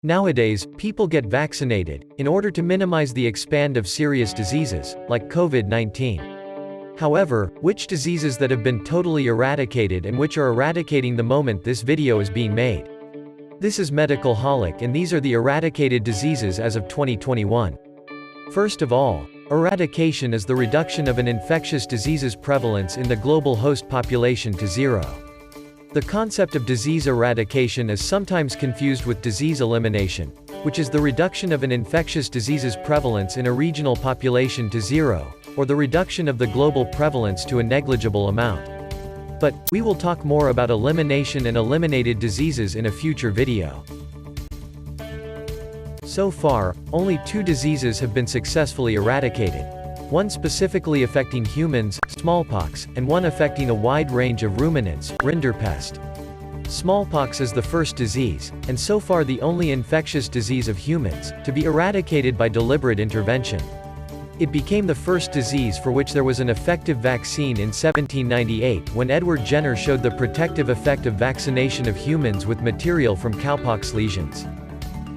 Nowadays, people get vaccinated, in order to minimize the expand of serious diseases, like COVID-19. However, which diseases that have been totally eradicated and which are eradicating the moment this video is being made? This is Medical Holic and these are the eradicated diseases as of 2021. First of all, eradication is the reduction of an infectious disease's prevalence in the global host population to zero. The concept of disease eradication is sometimes confused with disease elimination, which is the reduction of an infectious disease's prevalence in a regional population to zero, or the reduction of the global prevalence to a negligible amount. But, we will talk more about elimination and eliminated diseases in a future video. So far, only 2 diseases have been successfully eradicated. One specifically affecting humans, smallpox, and one affecting a wide range of ruminants, rinderpest. Smallpox is the first disease, and so far the only infectious disease of humans, to be eradicated by deliberate intervention. It became the first disease for which there was an effective vaccine in 1798 when Edward Jenner showed the protective effect of vaccination of humans with material from cowpox lesions.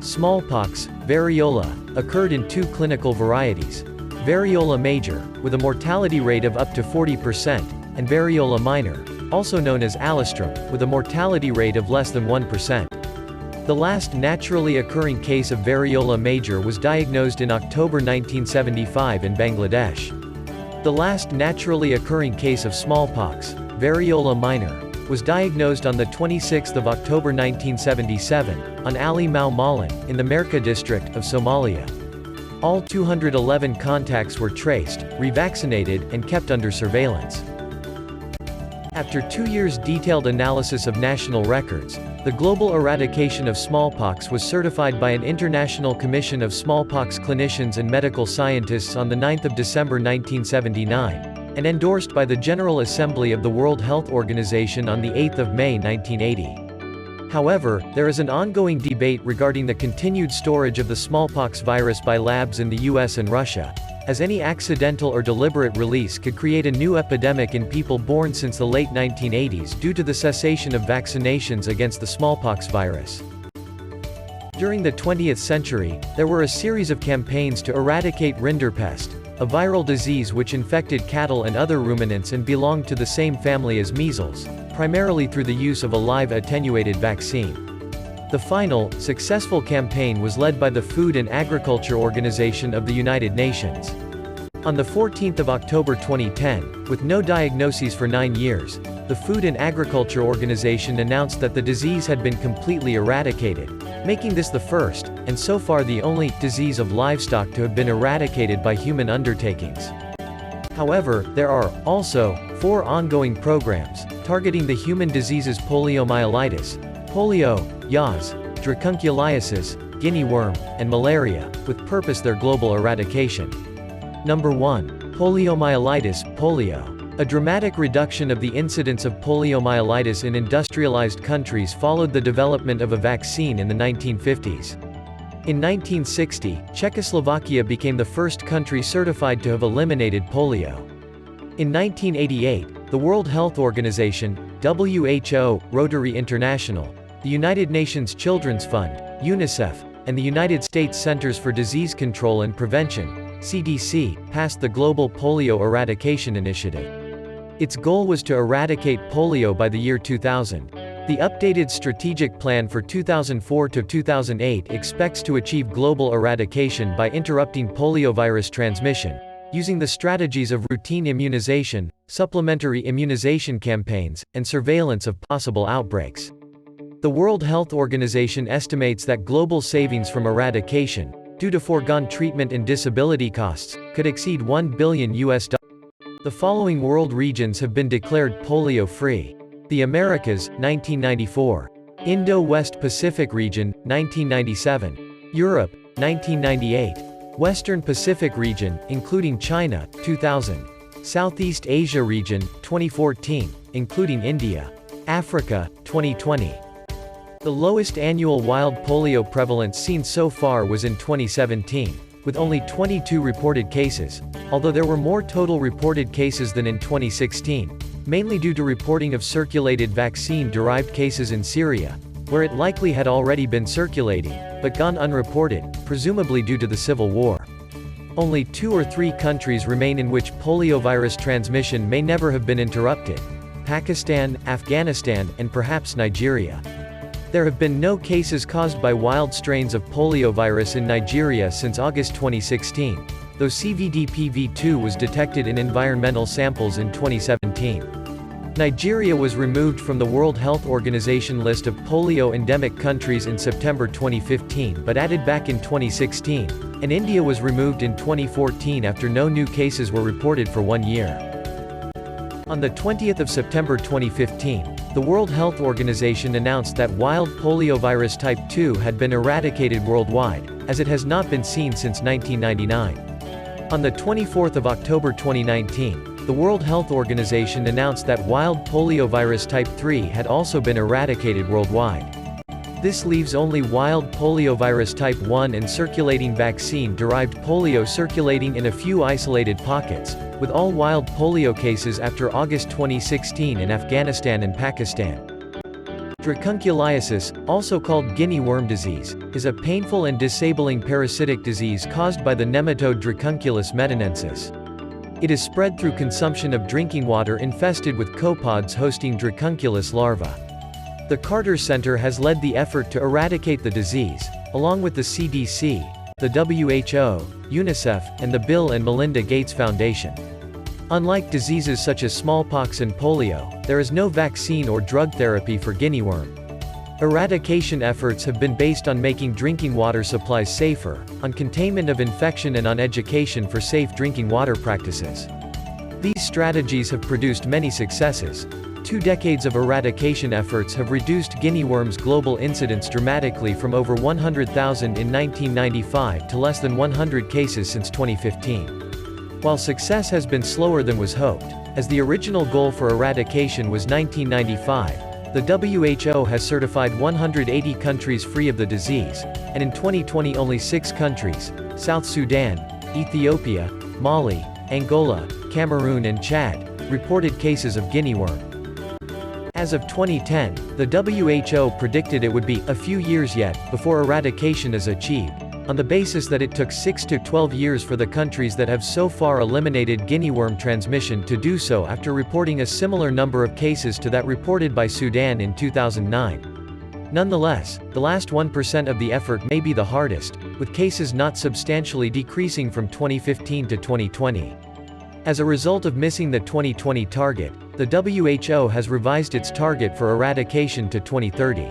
Smallpox, variola, occurred in 2 clinical varieties. Variola major, with a mortality rate of up to 40%, and variola minor, also known as alastrim, with a mortality rate of less than 1%. The last naturally occurring case of variola major was diagnosed in October 1975 in Bangladesh. The last naturally occurring case of smallpox, variola minor, was diagnosed on the 26th of October 1977, on Ali Mau Malan, in the Merka district of Somalia. All 211 contacts were traced, revaccinated, and kept under surveillance. After 2 years' detailed analysis of national records, the global eradication of smallpox was certified by an International Commission of Smallpox Clinicians and Medical Scientists on 9 December 1979, and endorsed by the General Assembly of the World Health Organization on 8 May 1980. However, there is an ongoing debate regarding the continued storage of the smallpox virus by labs in the US and Russia, as any accidental or deliberate release could create a new epidemic in people born since the late 1980s due to the cessation of vaccinations against the smallpox virus. During the 20th century, there were a series of campaigns to eradicate rinderpest, a viral disease which infected cattle and other ruminants and belonged to the same family as measles, primarily through the use of a live attenuated vaccine. The final, successful campaign was led by the Food and Agriculture Organization of the United Nations. On the 14th of October 2010, with no diagnoses for 9 years, the Food and Agriculture Organization announced that the disease had been completely eradicated, making this the first, and so far the only, disease of livestock to have been eradicated by human undertakings. However, there are, also, 4 ongoing programs, targeting the human diseases poliomyelitis, polio, Yaz, dracunculiasis, guinea worm, and malaria, with purpose their global eradication. Number 1. Poliomyelitis, polio. A dramatic reduction of the incidence of poliomyelitis in industrialized countries followed the development of a vaccine in the 1950s. In 1960, Czechoslovakia became the first country certified to have eliminated polio. In 1988, the World Health Organization, WHO, Rotary International, the United Nations Children's Fund, UNICEF, and the United States Centers for Disease Control and Prevention, CDC, passed the Global Polio Eradication Initiative. Its goal was to eradicate polio by the year 2000. The updated strategic plan for 2004 to 2008 expects to achieve global eradication by interrupting poliovirus transmission, using the strategies of routine immunization, supplementary immunization campaigns, and surveillance of possible outbreaks. The World Health Organization estimates that global savings from eradication, due to foregone treatment and disability costs, could exceed $1 billion. The following world regions have been declared polio-free. The Americas, 1994. Indo-West Pacific region, 1997. Europe, 1998. Western Pacific region, including China, 2000. Southeast Asia region, 2014, including India. Africa, 2020. The lowest annual wild polio prevalence seen so far was in 2017, with only 22 reported cases, although there were more total reported cases than in 2016, mainly due to reporting of circulated vaccine-derived cases in Syria, where it likely had already been circulating, but gone unreported, presumably due to the Civil War. Only 2 or 3 countries remain in which poliovirus transmission may never have been interrupted: Pakistan, Afghanistan, and perhaps Nigeria. There have been no cases caused by wild strains of poliovirus in Nigeria since August 2016, though CVD-PV2 was detected in environmental samples in 2017. Nigeria was removed from the World Health Organization list of polio-endemic countries in September 2015 but added back in 2016, and India was removed in 2014 after no new cases were reported for 1 year. On the 20th of September 2015, the World Health Organization announced that wild poliovirus type 2 had been eradicated worldwide, as it has not been seen since 1999. On the 24th of October 2019, the World Health Organization announced that wild poliovirus type 3 had also been eradicated worldwide. This leaves only wild poliovirus type 1 and circulating vaccine-derived polio circulating in a few isolated pockets, with all wild polio cases after August 2016 in Afghanistan and Pakistan. Dracunculiasis, also called guinea worm disease, is a painful and disabling parasitic disease caused by the nematode Dracunculus metanensis. It is spread through consumption of drinking water infested with copepods hosting Dracunculus larvae. The Carter Center has led the effort to eradicate the disease, along with the CDC, the WHO, UNICEF, and the Bill and Melinda Gates Foundation. Unlike diseases such as smallpox and polio, there is no vaccine or drug therapy for guinea worm. Eradication efforts have been based on making drinking water supplies safer, on containment of infection and on education for safe drinking water practices. These strategies have produced many successes. 2 decades of eradication efforts have reduced guinea worm's global incidence dramatically from over 100,000 in 1995 to less than 100 cases since 2015. While success has been slower than was hoped, as the original goal for eradication was 1995, the WHO has certified 180 countries free of the disease, and in 2020 only 6 countries, South Sudan, Ethiopia, Mali, Angola, Cameroon and Chad, reported cases of guinea worm. As of 2010, the WHO predicted it would be a few years yet before eradication is achieved, on the basis that it took 6 to 12 years for the countries that have so far eliminated guinea worm transmission to do so after reporting a similar number of cases to that reported by Sudan in 2009. Nonetheless, the last 1% of the effort may be the hardest, with cases not substantially decreasing from 2015 to 2020. As a result of missing the 2020 target, the WHO has revised its target for eradication to 2030.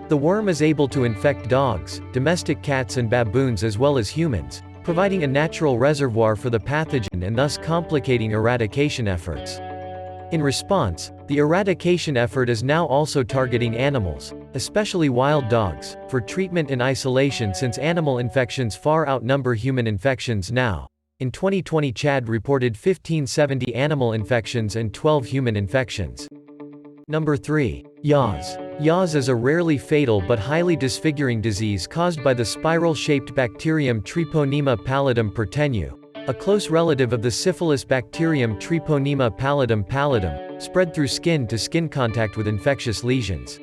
The worm is able to infect dogs, domestic cats and baboons as well as humans, providing a natural reservoir for the pathogen and thus complicating eradication efforts. In response, the eradication effort is now also targeting animals, especially wild dogs, for treatment and isolation since animal infections far outnumber human infections now. In 2020 Chad reported 1570 animal infections and 12 human infections. Number 3. Yaws. Yaws is a rarely fatal but highly disfiguring disease caused by the spiral-shaped bacterium Treponema pallidum pertenu, a close relative of the syphilis bacterium Treponema pallidum, spread through skin-to-skin contact with infectious lesions.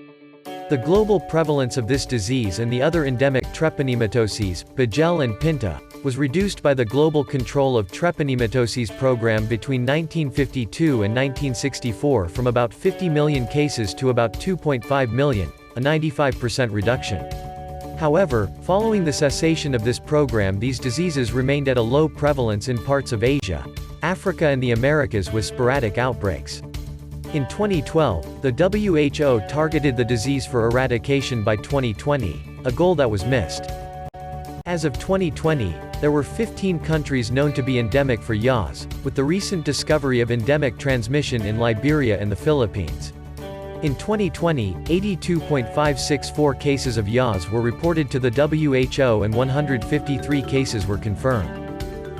The global prevalence of this disease and the other endemic treponematoses, Bigel and Pinta, was reduced by the Global Control of Treponematoses program between 1952 and 1964 from about 50 million cases to about 2.5 million, a 95% reduction. However, following the cessation of this program, these diseases remained at a low prevalence in parts of Asia, Africa and the Americas with sporadic outbreaks. In 2012, the WHO targeted the disease for eradication by 2020, a goal that was missed. As of 2020, there were 15 countries known to be endemic for yaws, with the recent discovery of endemic transmission in Liberia and the Philippines. In 2020, 82.564 cases of yaws were reported to the WHO and 153 cases were confirmed.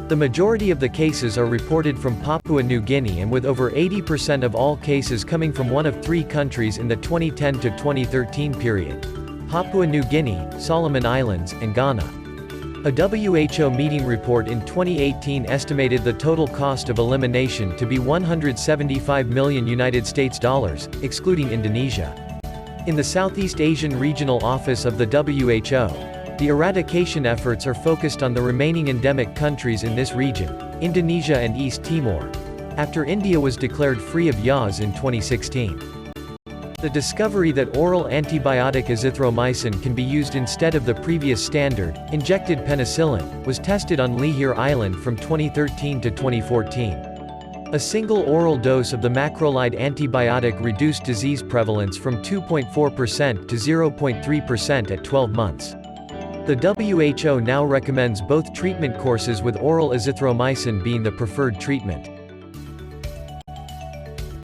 The majority of the cases are reported from Papua New Guinea, and with over 80% of all cases coming from one of 3 countries in the 2010 to 2013 period: Papua New Guinea, Solomon Islands, and Ghana. A WHO meeting report in 2018 estimated the total cost of elimination to be $175 million, excluding Indonesia. In the Southeast Asian Regional Office of the WHO, the eradication efforts are focused on the remaining endemic countries in this region, Indonesia and East Timor, after India was declared free of yaws in 2016. The discovery that oral antibiotic azithromycin can be used instead of the previous standard, injected penicillin, was tested on Lihir Island from 2013 to 2014. A single oral dose of the macrolide antibiotic reduced disease prevalence from 2.4% to 0.3% at 12 months. The WHO now recommends both treatment courses, with oral azithromycin being the preferred treatment.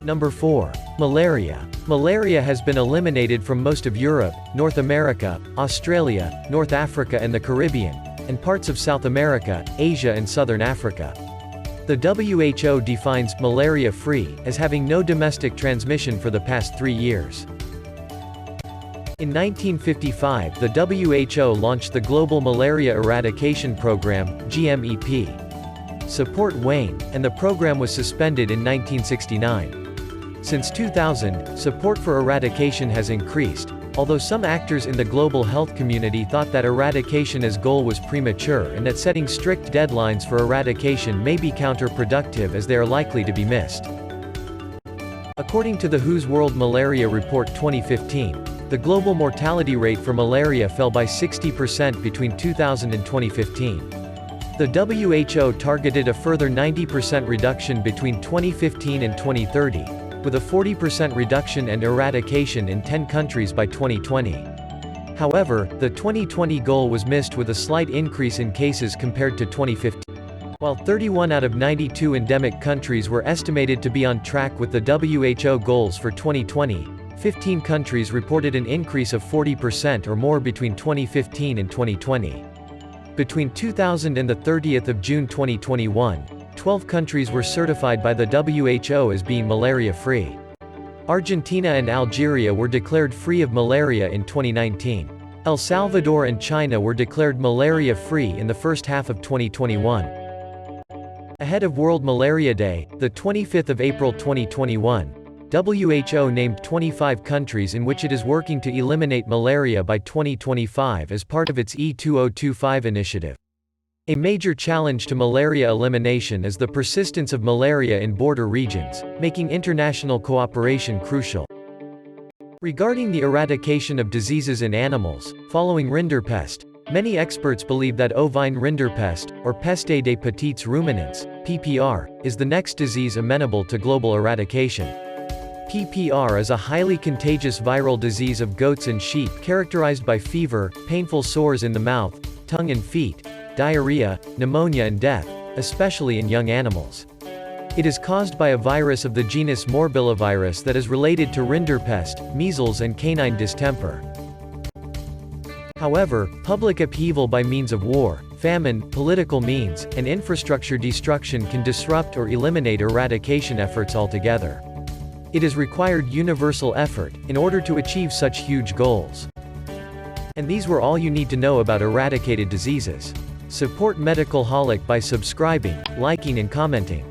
Number 4. Malaria. Malaria has been eliminated from most of Europe, North America, Australia, North Africa and the Caribbean, and parts of South America, Asia and Southern Africa. The WHO defines malaria-free as having no domestic transmission for the past 3 years. In 1955, the WHO launched the Global Malaria Eradication Program, GMEP. Support waned, and the program was suspended in 1969. Since 2000, support for eradication has increased, although some actors in the global health community thought that eradication as goal was premature and that setting strict deadlines for eradication may be counterproductive as they are likely to be missed. According to the WHO's World Malaria Report 2015, the global mortality rate for malaria fell by 60% between 2000 and 2015. The WHO targeted a further 90% reduction between 2015 and 2030, with a 40% reduction and eradication in 10 countries by 2020. However, the 2020 goal was missed with a slight increase in cases compared to 2015. While 31 out of 92 endemic countries were estimated to be on track with the WHO goals for 2020, 15 countries reported an increase of 40% or more between 2015 and 2020. Between 2000 and the 30th of June 2021, 12 countries were certified by the WHO as being malaria-free. Argentina and Algeria were declared free of malaria in 2019. El Salvador and China were declared malaria-free in the first half of 2021. Ahead of World Malaria Day, the 25th of April 2021, WHO named 25 countries in which it is working to eliminate malaria by 2025 as part of its E2025 initiative. A major challenge to malaria elimination is the persistence of malaria in border regions, making international cooperation crucial. Regarding the eradication of diseases in animals, following rinderpest, many experts believe that ovine rinderpest, or Peste des petits ruminants, PPR, is the next disease amenable to global eradication. PPR is a highly contagious viral disease of goats and sheep characterized by fever, painful sores in the mouth, tongue and feet, diarrhea, pneumonia and death, especially in young animals. It is caused by a virus of the genus Morbillivirus that is related to rinderpest, measles and canine distemper. However, public upheaval by means of war, famine, political means, and infrastructure destruction can disrupt or eliminate eradication efforts altogether. It has required universal effort in order to achieve such huge goals. And these were all you need to know about eradicated diseases. Support Medical Holic by subscribing, liking and commenting.